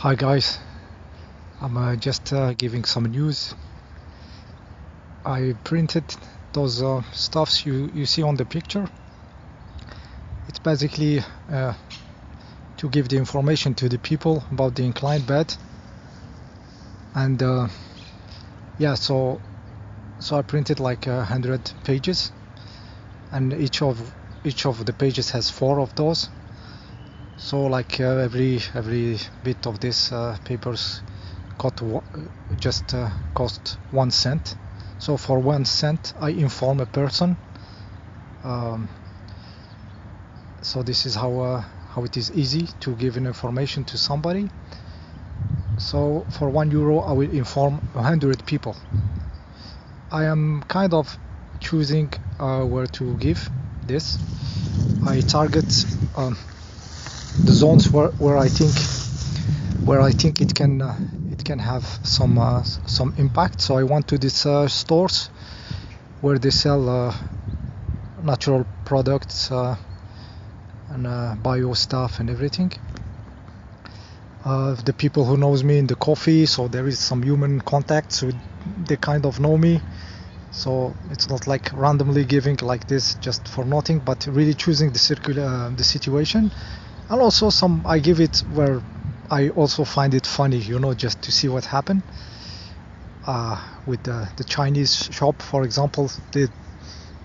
Hi guys, I'm just giving some news. I printed those stuffs you see on the picture. It's basically to give the information to the people about the inclined bed, and yeah, so I printed like 100 pages, and each of the pages has 4 of those. So like every bit of this papers just cost 1 cent. So for 1 cent I inform a person. So this is how it is easy to give an information to somebody. So for €1 I will inform 100 people. I am kind of choosing where to give this. I target the zones where I think it can have some impact. So I went to these stores where they sell natural products and bio stuff and everything. The people who knows me in the coffee, so there is some human contact, so they kind of know me. So it's not like randomly giving like this just for nothing, but really choosing the situation. And also I give it where I also find it funny, just to see what happened. With the Chinese shop, for example, they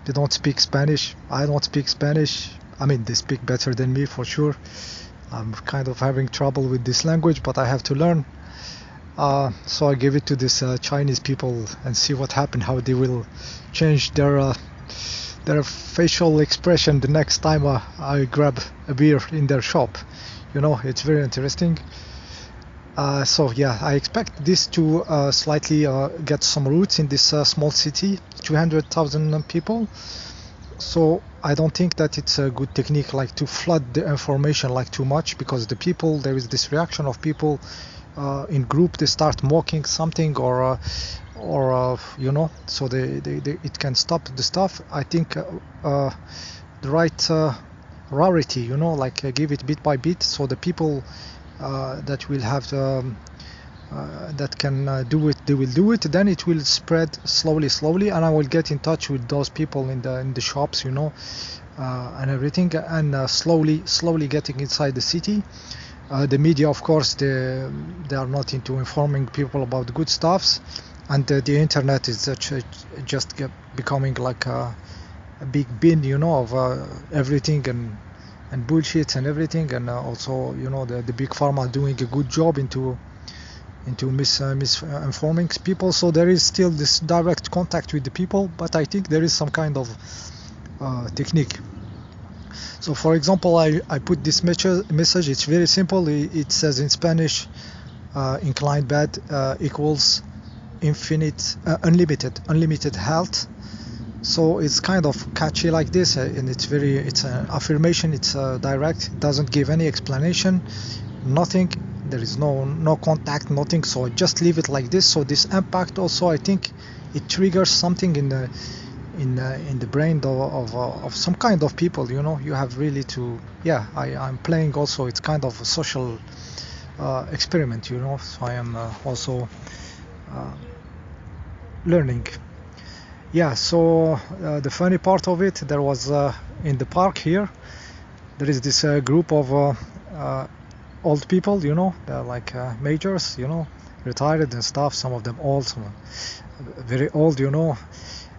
don't speak Spanish. I don't speak Spanish. I mean, they speak better than me for sure. I'm kind of having trouble with this language, but I have to learn. So I give it to these Chinese people and see what happened, how they will change their facial expression the next time I grab a beer in their shop. It's very interesting. So yeah, I expect this to slightly get some roots in this small city, 200,000 people. So I don't think that it's a good technique like to flood the information like too much, because the people, there is this reaction of people in group, they start mocking something or so they it can stop the stuff. I think the right rarity, like give it bit by bit, so the people that will have that can do it, they will do it. Then it will spread slowly, and I will get in touch with those people in the shops, and everything, and slowly getting inside the city. The media, of course, they are not into informing people about good stuffs, and the internet is just becoming like a big bin, of everything and bullshit and everything, and also the big pharma doing a good job into misinforming people. So there is still this direct contact with the people, but I think there is some kind of technique. So for example, I put this message. It's very simple. It says in Spanish, inclined bed equals unlimited health. So it's kind of catchy like this, and it's an affirmation. It's direct. It doesn't give any explanation, nothing. There is no contact, nothing. So I just leave it like this. So this impact also, I think it triggers something in the brain of some kind of people. You have really to, yeah, I'm playing also. It's kind of a social experiment, so I am also learning. Yeah, so the funny part of it, there was in the park here, there is this group of old people, they're like majors, retired and stuff, some of them old, some very old,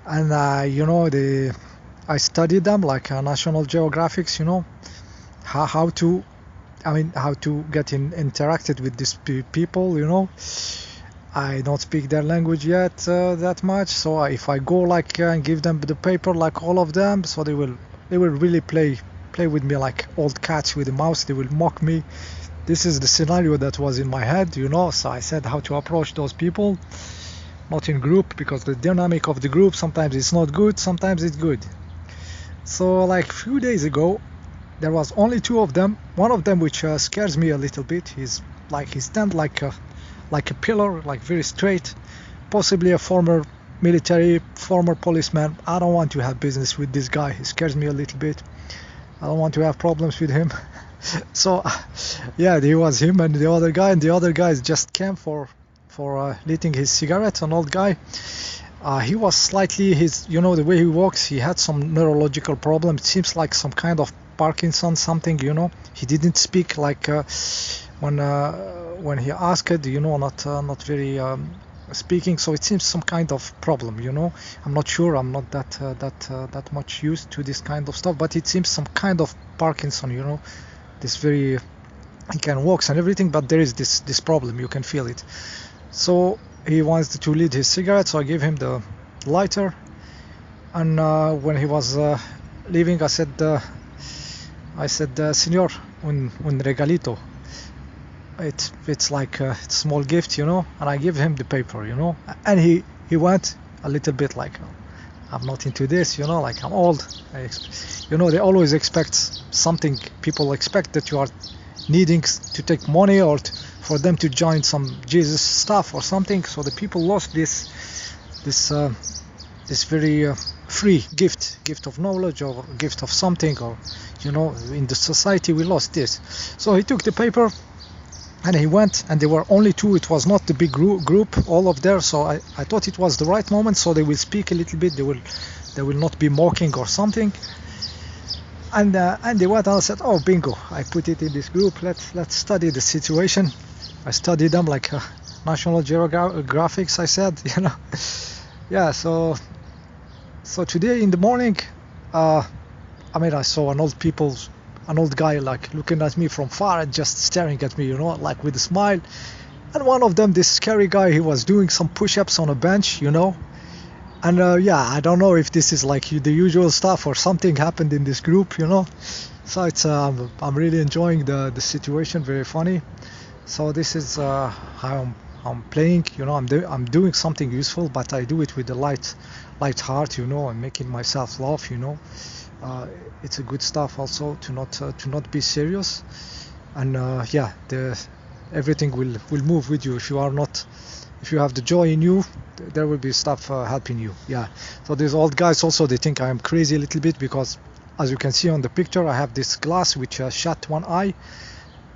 and I studied them like National Geographics, how to get interacted with these people. I don't speak their language yet that much, so if I go like and give them the paper like all of them, so they will really play with me like old cats with a mouse. They will mock me. This is the scenario that was in my head, so I said how to approach those people, not in group, because the dynamic of the group sometimes it's not good, sometimes it's good. So like a few days ago, there was only 2 of them. One of them, which scares me a little bit, he stand like a pillar, like very straight, possibly a former military, former policeman. I don't want to have business with this guy. He scares me a little bit. I don't want to have problems with him. So yeah, there was him and the other guy, and the other guys just came for lighting his cigarette. An old guy. He was slightly, his, you know, the way he walks, he had some neurological problem. It seems like some kind of Parkinson something, you know. He didn't speak like when he asked, you know, not very speaking. So it seems some kind of problem, you know. I'm not sure. I'm not that much used to this kind of stuff, but it seems some kind of Parkinson, you know. This very, he can walk and everything, but there is this problem. You can feel it. So he wants to lit his cigarette, so I gave him the lighter, and when he was leaving, I said, "Señor, un regalito." It's like a small gift, you know, and I give him the paper, you know, and he went a little bit like, I'm not into this, you know, like I'm old. You know, they always expect something. People expect that you are needing to take money or for them to join some Jesus stuff or something. So the people lost this very free gift of knowledge or gift of something, or, you know, in the society we lost this. So he took the paper and he went, and there were only two. It was not the big group all of there. So I thought it was the right moment, so they will speak a little bit. They will not be mocking or something. And they went, and I said, oh, bingo, I put it in this group. Let's study the situation. I studied them like National Geographic, I said, you know. Yeah, so today in the morning, I mean, I saw an old guy like looking at me from far and just staring at me, you know, like with a smile. And one of them, this scary guy, he was doing some push-ups on a bench, you know. And yeah, I don't know if this is like the usual stuff or something happened in this group, you know. So it's I'm really enjoying the situation, very funny. So this is how I'm playing, you know. I'm doing something useful, but I do it with a light heart, you know. I'm making myself laugh, you know. It's a good stuff also to not be serious, and yeah, everything will move with you. If you have the joy in you, there will be stuff helping you. Yeah. So these old guys also, they think I am crazy a little bit, because as you can see on the picture, I have this glass which shut one eye,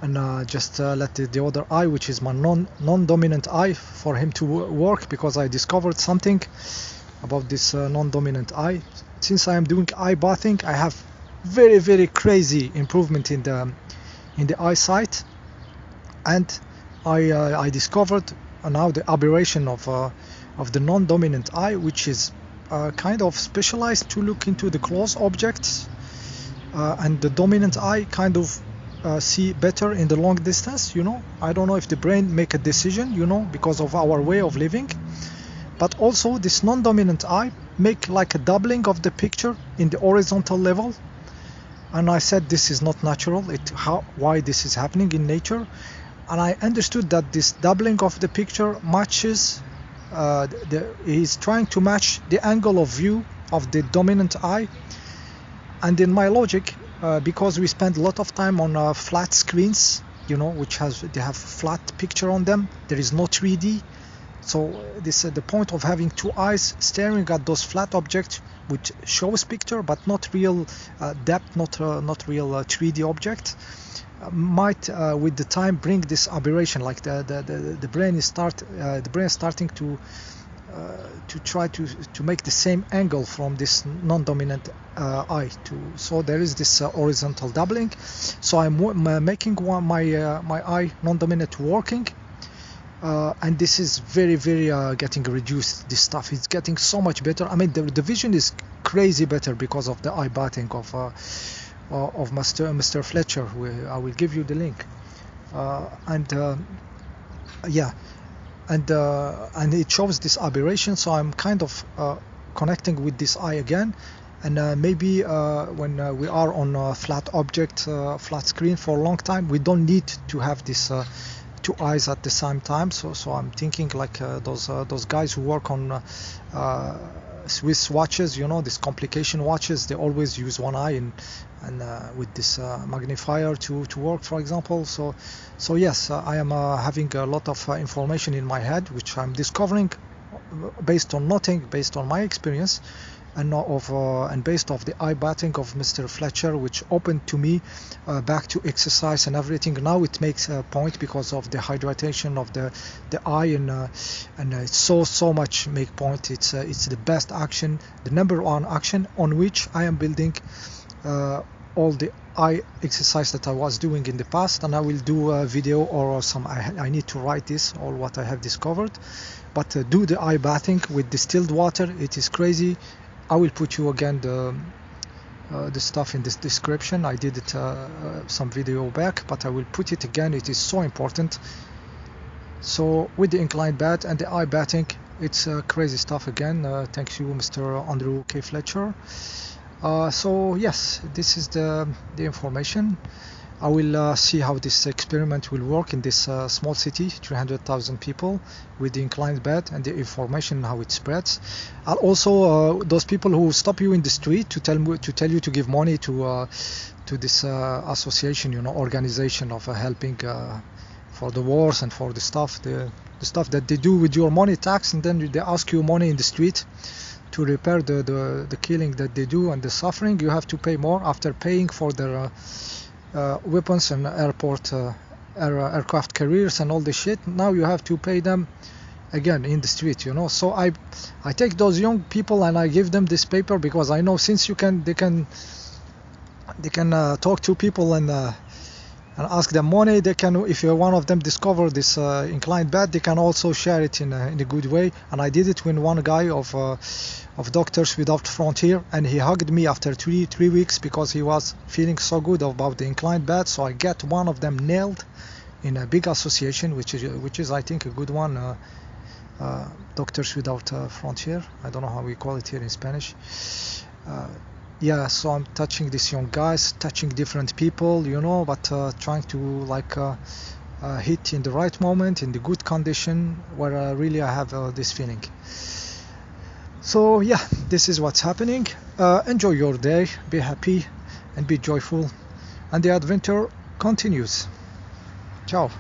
and just let the other eye, which is my non-dominant eye, for him to work, because I discovered something about this non-dominant eye. Since I am doing eye bathing, I have very, very crazy improvement in the eyesight, and I discovered now the aberration of the non-dominant eye, which is kind of specialized to look into the close objects, and the dominant eye kind of see better in the long distance, you know. I don't know if the brain make a decision, you know, because of our way of living, but also this non-dominant eye make like a doubling of the picture in the horizontal level. And I said, this is not natural. Why this is happening in nature? And I understood that this doubling of the picture matches, he's trying to match the angle of view of the dominant eye. And in my logic, because we spend a lot of time on flat screens, you know, they have flat picture on them, there is no 3D. So this the point of having two eyes staring at those flat objects, which shows picture but not real depth, not real 3D object, might with the time bring this aberration, like the brain is starting to try to make the same angle from this non-dominant eye. So there is this horizontal doubling. So I'm making my eye non-dominant working. And this is very, very getting reduced. This stuff is getting so much better. I mean, the vision is crazy better because of the eye bathing of Mr. Fletcher. I will give you the link. Yeah, and it shows this aberration. So I'm kind of connecting with this eye again, and maybe when we are on a flat object, flat screen for a long time, we don't need to have this two eyes at the same time. So I'm thinking like those guys who work on Swiss watches, you know, these complication watches, they always use one eye and with this magnifier to work, for example. So yes, I am having a lot of information in my head, which I'm discovering based on nothing, based on my experience, and based off the eye batting of Mr. Fletcher, which opened to me back to exercise and everything. Now it makes a point because of the hydration of the eye, and it's so much make point. It's the best action, the number one action on which I am building all the eye exercise that I was doing in the past, and I will do a video or some. I need to write this, all what I have discovered. But do the eye bathing with distilled water. It is crazy. I will put you again the stuff in this description. I did it some video back, but I will put it again. It is so important. So with the inclined bath and the eye bathing, it's crazy stuff again. Thanks you, Mr. Andrew K. Fletcher. So yes, this is the information. I will see how this experiment will work in this small city, 300,000 people, with the inclined bed and the information how it spreads. I'll also those people who stop you in the street to tell you to give money to this association, organization of helping for the wars and for the stuff that they do with your money tax, and then they ask you money in the street to repair the killing that they do and the suffering. You have to pay more after paying for their weapons and aircraft carriers and all this shit. Now you have to pay them again in the street, So I take those young people and I give them this paper, because I know since they can talk to people and ask them money. They can, if one of them discover this inclined bed, they can also share it in a good way. And I did it with one guy of Doctors Without Frontier, and he hugged me after three weeks because he was feeling so good about the inclined bed. So I get one of them nailed in a big association, which is I think a good one, Doctors Without Frontier. I don't know how we call it here in Spanish. Yeah, so I'm touching these young guys, touching different people, but trying to hit in the right moment, in the good condition, where really I have this feeling. So yeah, this is what's happening. Enjoy your day, be happy and be joyful, and the adventure continues. Ciao.